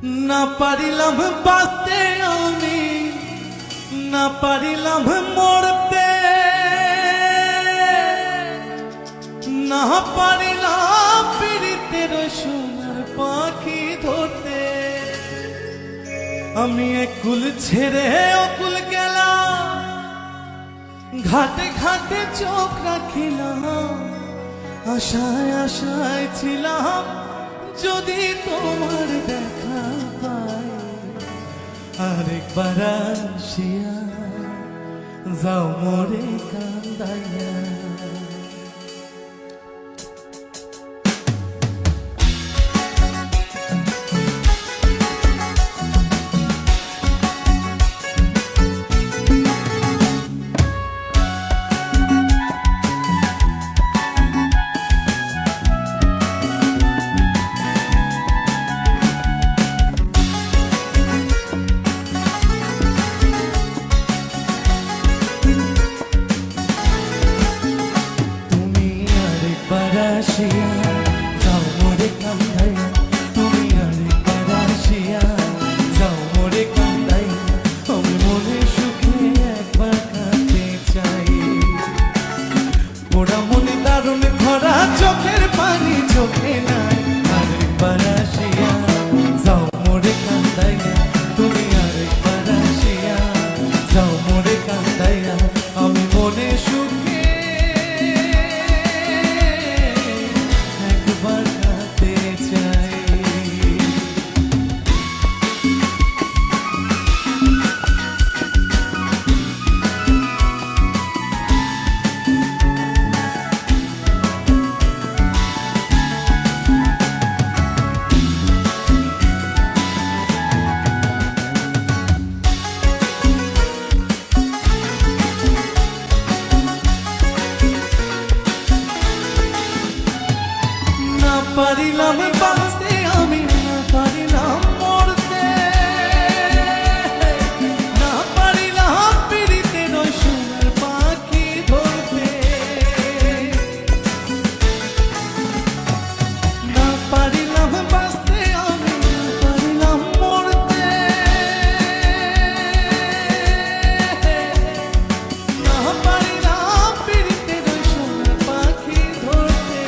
না পারিলাম বাঁচতে আমি, না পারিলাম মরতে, না পারিলাম পীড়িতের সোনার পাখি ধরতে। আমি একুল ছেড়ে অকুল গেলাম, ঘাটে ঘাটে চোখ রাখিলাম, আশায় আশায় ছিলাম যদি তোমার দেখা পাই। আরেকবার আসিয়া যাও মোরে কান্দাইয়া। আসিয়া যাও মোরে কান্দাইয়া, তুমি আরেকবার আসিয়া যাও মোরে কান্দাইয়া। আমি মনে সুখে একবার কাঁদতে চাই, ওরা মনে দারুণ ভরা চোখের পানি চোখে নাই। আরেকবার আসিয়া যাও মোরে কান্দাইয়া, তুমি আরেকবার আসিয়া যাও মোরে কান্দাইয়া। আমি মনে সুখে পারিলাম বাঁচতে আমি, না পারিলাম মরতে, না পারিলাম পীড়িতের সোনার পাখি ধরতে। না পারিলাম বাঁচতে আমি, না পারিলাম মরতে, না পারিলাম পীড়িতের সোনার পাখি ধরতে।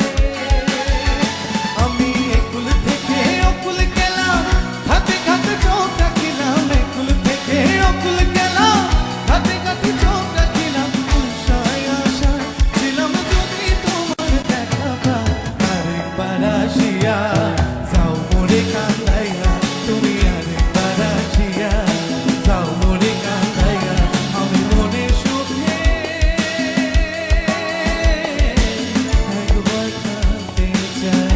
আমি একুল থেকে অকুল গেলাম, ঘাটে ঘাটে চোখ রাখিলাম, একুল থেকে অকুল গেলাম, ঘাটে ঘাটে চোখ রাখিলাম, আশায় আশায় ছিলাম যদি তোমার দেখা পাই। আরেকবার আসিয়া যাও মোরে কান্দাইয়া, তুমি আরেকবার আসিয়া যাও মোরে কান্দাইয়া। আমি মনে সুখে একবার কাঁদতে চাই।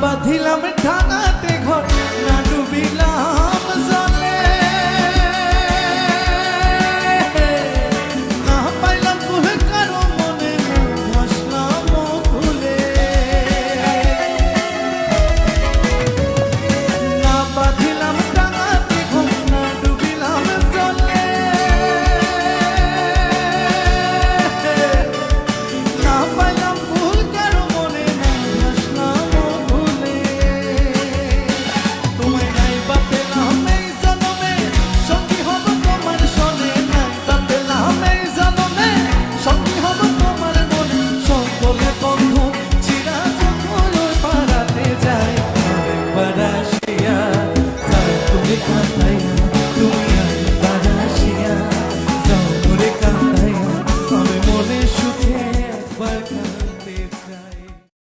বাঁধিলাম ঢাকাতে ঘর, না ডুবিলাম জলে, না পাইলাম কুল কারো মনে, ভাসলাম কুলে। না বাঁধিলাম ঢাকাতে ঘর, না ডুবিলাম জলে, না পাইলাম কুল কারো মনে, ভাসলাম কুলে। তোমায় নাই বা পেলাম এই জনমে, সঙ্গী হব তোমার সনে, নাই বা পেলাম এই জনমে, সঙ্গী হব তোমার মনে। সকলে বন্ধু চিরা যখন পাড়াতে যায়, আরেকবার আসিয়া যাও তুমি কান্দাইয়া।